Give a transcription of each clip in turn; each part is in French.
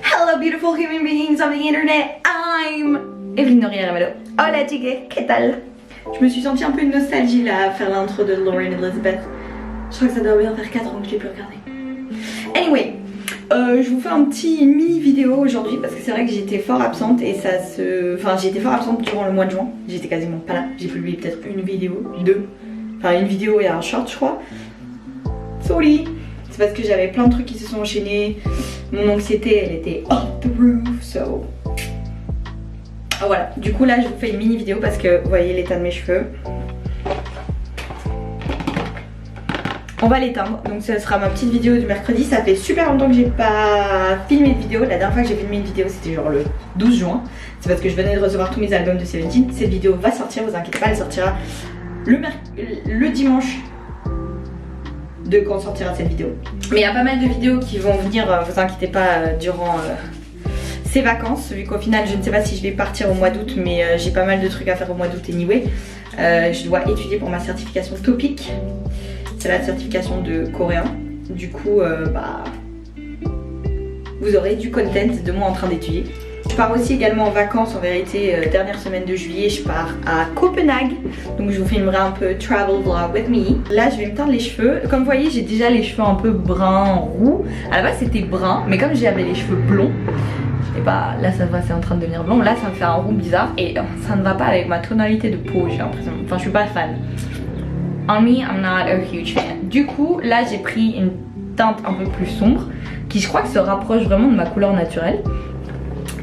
Hello beautiful human beings of the internet, I'm Evelyne Noria-Ramalho. Hola chique, ¿qué tal? Je me suis sentie un peu une nostalgie là à faire l'intro de Lauren Elizabeth. Je crois que ça doit bien faire 4 ans que je l'ai plus regardé. Anyway, je vous fais un petit mini vidéo aujourd'hui parce que c'est vrai que j'étais fort absente et ça se... Enfin j'étais fort absente durant le mois de juin. J'étais quasiment pas là. J'ai publié peut-être une vidéo, deux. Enfin une vidéo et un short je crois. Sorry. C'est parce que j'avais plein de trucs qui se sont enchaînés. Mon anxiété elle était off the roof, so... Oh, voilà, du coup là je vous fais une mini vidéo parce que vous voyez l'état de mes cheveux. On va l'éteindre, donc ce sera ma petite vidéo du mercredi. Ça fait super longtemps que j'ai pas filmé de vidéo. La dernière fois que j'ai filmé une vidéo c'était genre le 12 juin. C'est parce que je venais de recevoir tous mes albums de Seventeen. Cette vidéo va sortir, vous inquiétez pas, elle sortira le dimanche de quand sortira cette vidéo. Mais il y a pas mal de vidéos qui vont venir, vous inquiétez pas, durant ces vacances, vu qu'au final je ne sais pas si je vais partir au mois d'août, mais j'ai pas mal de trucs à faire au mois d'août anyway. Je dois étudier pour ma certification TOPIK. C'est la certification de coréen. Du coup, vous aurez du content de moi en train d'étudier. Je pars aussi également en vacances, en vérité, dernière semaine de juillet, je pars à Copenhague. Donc je vous filmerai un peu travel vlog with me. Là, je vais me teindre les cheveux. Comme vous voyez, j'ai déjà les cheveux un peu bruns, roux. À la base, c'était brun, mais comme j'avais les cheveux blonds, et bah là ça va, c'est en train de devenir blond. Là ça me fait un roux bizarre et ça ne va pas avec ma tonalité de peau, j'ai l'impression. Enfin je suis pas fan. On me, I'm not a huge fan. Du coup là j'ai pris une teinte un peu plus sombre qui je crois que se rapproche vraiment de ma couleur naturelle.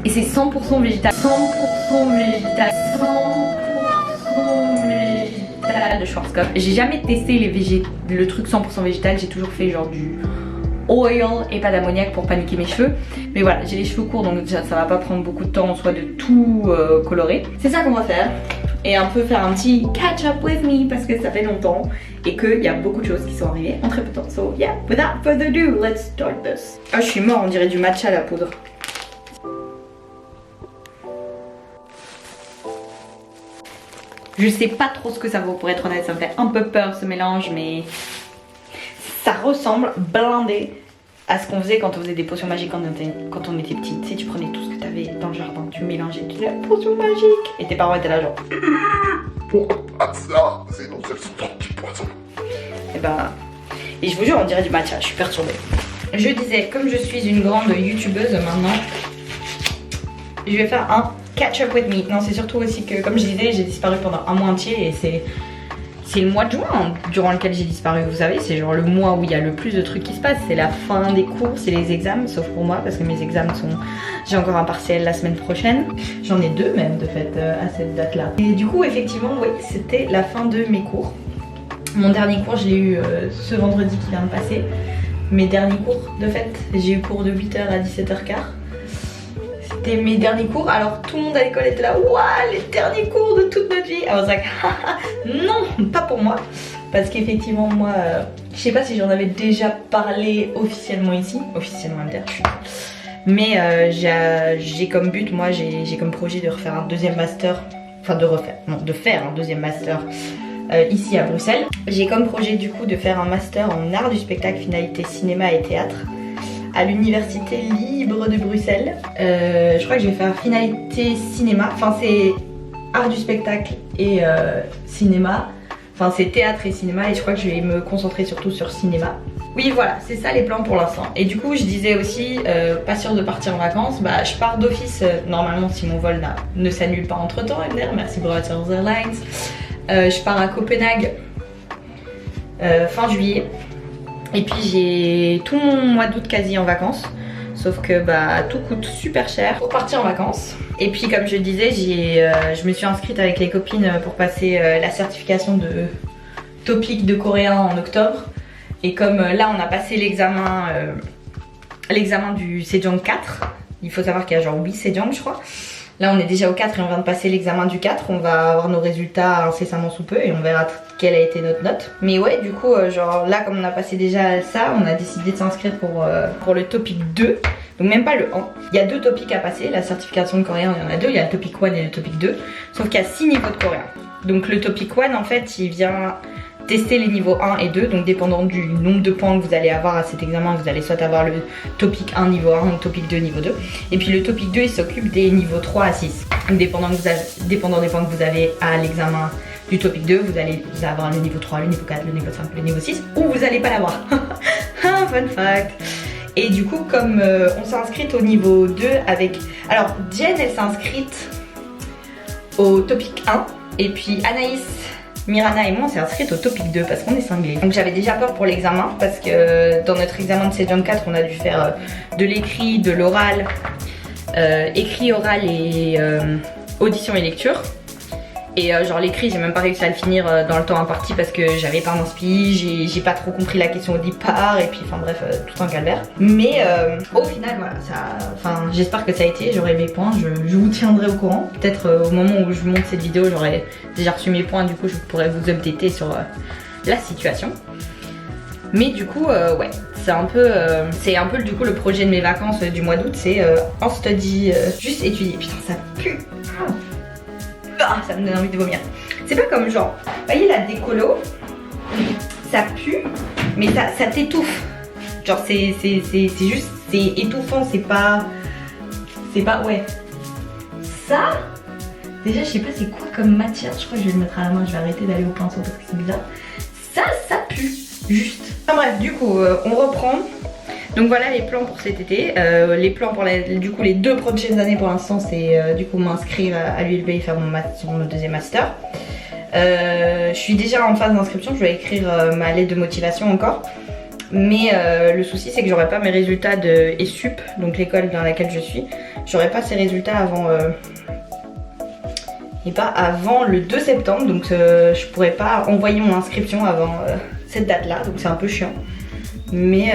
Et c'est 100% végétal. 100% végétal. 100% végétal de Schwarzkopf. J'ai jamais testé le truc 100% végétal, j'ai toujours fait genre du oil et pas d'ammoniac pour paniquer mes cheveux. Mais voilà, j'ai les cheveux courts donc déjà ça va pas prendre beaucoup de temps en soi de tout colorer. C'est ça qu'on va faire. Et un peu faire un petit catch up with me parce que ça fait longtemps et qu'il y a beaucoup de choses qui sont arrivées en très peu de temps. So yeah, without further ado, let's start this. Ah, je suis mort, on dirait du matcha à la poudre. Je sais pas trop ce que ça vaut pour être honnête, ça me fait un peu peur ce mélange, mais ça ressemble blindé à ce qu'on faisait quand on faisait des potions magiques quand on était petite. Tu sais, tu prenais tout ce que t'avais dans le jardin, tu mélangeais, tu disais la potion magique et tes parents étaient là genre pourquoi pas ça, sinon elles sont trop petits poisons. Et je vous jure on dirait du matcha, je suis perturbée. Je disais, comme je suis une grande youtubeuse maintenant, je vais faire un catch up with me. Non, c'est surtout aussi que comme je disais, j'ai disparu pendant un mois entier et c'est le mois de juin durant lequel j'ai disparu, vous savez, c'est genre le mois où il y a le plus de trucs qui se passent, c'est la fin des cours, c'est les examens, sauf pour moi parce que mes examens sont... J'ai encore un partiel la semaine prochaine, j'en ai deux même de fait à cette date là. Et du coup effectivement oui, c'était la fin de mes cours. Mon dernier cours je l'ai eu ce vendredi qui vient de passer. Mes derniers cours de fait, j'ai eu cours de 8h à 17h15. C'était mes derniers cours, alors tout le monde à l'école était là, waouh, les derniers cours de toute notre vie. I was like, non, pas pour moi. Parce qu'effectivement, moi, je sais pas si j'en avais déjà parlé officiellement ici, officiellement à dire, mais j'ai comme but, moi, j'ai comme projet de refaire un deuxième master, enfin de faire un deuxième master ici à Bruxelles. J'ai comme projet du coup de faire un master en art du spectacle, finalité cinéma et théâtre, à l'université libre de Bruxelles. Je crois que je vais faire finalité cinéma, enfin c'est art du spectacle et cinéma, enfin c'est théâtre et cinéma et je crois que je vais me concentrer surtout sur cinéma. Oui voilà, c'est ça les plans pour l'instant. Et du coup je disais aussi, pas sûre de partir en vacances, bah je pars d'office, normalement si mon vol ne s'annule pas entre temps, merci Brussels Airlines. Je pars à Copenhague fin juillet. Et puis j'ai tout mon mois d'août quasi en vacances. Sauf que bah tout coûte super cher pour partir en vacances. Et puis comme je le disais, je me suis inscrite avec les copines pour passer la certification de TOPIK de coréen en octobre. Et comme là on a passé l'examen du Sejong 4. Il faut savoir qu'il y a genre 8 Sejong je crois. Là on est déjà au 4 et on vient de passer l'examen du 4. On va avoir nos résultats incessamment sous peu et on verra quelle a été notre note. Mais ouais du coup genre là comme on a passé déjà ça, on a décidé de s'inscrire pour le TOPIK 2. Donc même pas le 1. Il y a 2 topics à passer, la certification de coréen il y en a 2, il y a le TOPIK 1 et le TOPIK 2. Sauf qu'il y a 6 niveaux de coréen. Donc le topic 1 en fait il vient tester les niveaux 1 et 2, donc dépendant du nombre de points que vous allez avoir à cet examen, vous allez soit avoir le topic 1 niveau 1 ou topic 2 niveau 2. Et puis le topic 2 il s'occupe des niveaux 3 à 6. Donc dépendant des points que vous avez à l'examen du topic 2, vous allez avoir le niveau 3, le niveau 4, le niveau 5, le niveau 6, ou vous n'allez pas l'avoir. Fun fact. Et du coup comme on s'est inscrite au niveau 2 avec... Alors Jen elle s'est inscrite au topic 1 et puis Anaïs, Mirana et moi on s'est inscrite au topic 2 parce qu'on est cinglés. Donc j'avais déjà peur pour l'examen parce que dans notre examen de Sejong 4 on a dû faire de l'écrit, de l'oral, écrit, oral et audition et lecture. Et genre l'écrit j'ai même pas réussi à le finir dans le temps imparti parce que j'avais pas d'inspi, j'ai pas trop compris la question au départ et puis enfin bref tout un calvaire. Mais au final voilà, enfin j'espère que ça a été, j'aurai mes points, je vous tiendrai au courant. Peut-être au moment où je monte cette vidéo j'aurai déjà reçu mes points, du coup je pourrai vous updater sur la situation. Mais du coup ouais, c'est un peu du coup le projet de mes vacances du mois d'août, c'est un study, juste étudier. Putain ça pue. Ah, ça me donne envie de vomir. C'est pas comme genre, vous voyez la décolo, ça pue, mais ça t'étouffe. Genre c'est juste, c'est étouffant, c'est pas, ouais. Ça, déjà je sais pas c'est quoi comme matière, je crois que je vais le mettre à la main, je vais arrêter d'aller au pinceau parce que c'est bizarre. Ça pue, juste. Enfin bref, du coup, on reprend. Donc voilà les plans pour cet été, les plans pour du coup les 2 prochaines années pour l'instant c'est du coup m'inscrire à l'ULB et faire mon deuxième master. Je suis déjà en phase d'inscription, je vais écrire ma lettre de motivation encore. Mais le souci c'est que j'aurai pas mes résultats de ESUP, donc l'école dans laquelle je suis. J'aurai pas ces résultats avant le 2 septembre, donc je pourrais pas envoyer mon inscription avant cette date là, donc c'est un peu chiant. Mais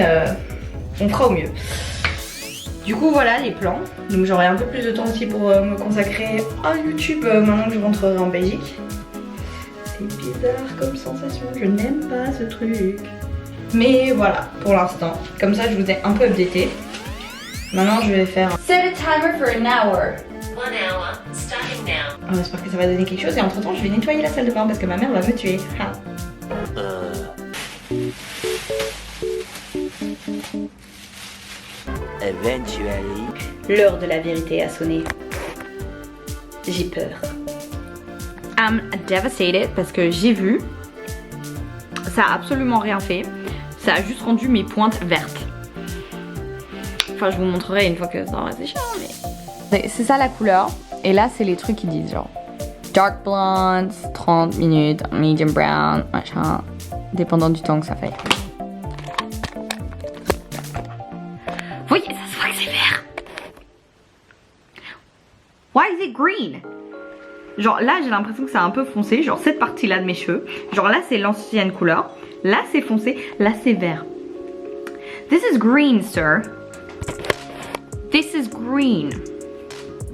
on fera au mieux. Du coup voilà les plans. Donc j'aurai un peu plus de temps aussi pour me consacrer à YouTube maintenant que je rentrerai en Belgique. C'est bizarre comme sensation, je n'aime pas ce truc. Mais voilà pour l'instant. Comme ça je vous ai un peu updaté. Maintenant je vais faire set a timer for an hour. 1 hour, starting now. On espère que ça va donner quelque chose et entre temps je vais nettoyer la salle de bain parce que ma mère va me tuer. Ha. Eventually. L'heure de la vérité a sonné. J'ai peur. I'm devastated parce que j'ai vu. Ça a absolument rien fait. Ça a juste rendu mes pointes vertes. Enfin, je vous montrerai une fois que ça aura séché. Mais... c'est ça la couleur. Et là, c'est les trucs qui disent genre dark blonde, 30 minutes, medium brown, machin. Dépendant du temps que ça fait. Oui, ça se voit que c'est vert. Why is it green? Genre là, j'ai l'impression que c'est un peu foncé. Genre cette partie-là de mes cheveux. Genre là, c'est l'ancienne couleur. Là, c'est foncé. Là, c'est vert. This is green, sir. This is green.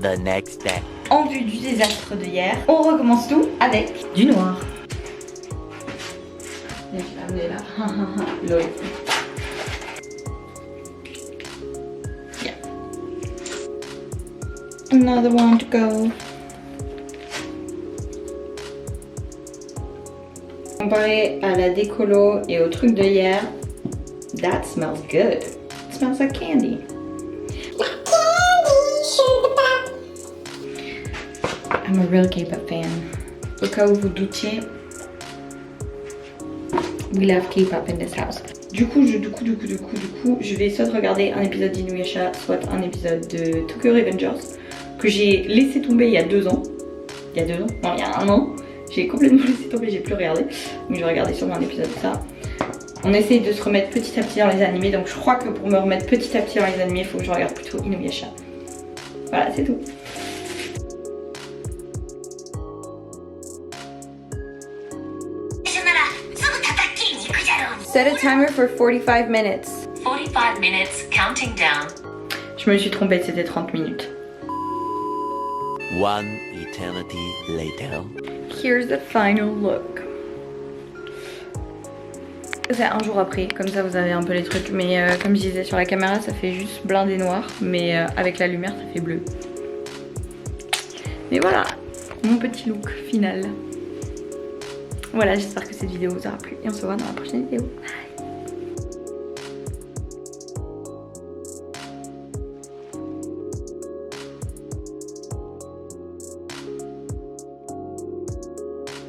The next day. En vue du désastre de hier, on recommence tout avec du noir. Je vais l'amener là. Lol. Another one to go. Comparé à la décolo et au truc de hier, that smells good. It smells like candy. I'm a real K-pop fan. Au cas où vous doutiez, we love K-pop in this house. Du coup, je vais soit regarder un épisode d'Inuyasha, soit un épisode de Tokyo Revengers que j'ai laissé tomber il y a 2 ans. Il y a 2 ans? Non, il y a 1 an. J'ai complètement laissé tomber, j'ai plus regardé. Donc je vais regarder sûrement un épisode de ça. On essaye de se remettre petit à petit dans les animés. Donc je crois que pour me remettre petit à petit dans les animés, il faut que je regarde plutôt Inuyasha. Voilà, c'est tout. Set a timer for 45 minutes. 45 minutes, counting down. Je me suis trompée, c'était 30 minutes. One eternity later. Here's the final look. C'est un jour après, comme ça vous avez un peu les trucs. Mais comme je disais sur la caméra, ça fait juste blindé noir. Mais avec la lumière, ça fait bleu. Mais voilà, mon petit look final. Voilà, j'espère que cette vidéo vous aura plu et on se voit dans la prochaine vidéo. Bye.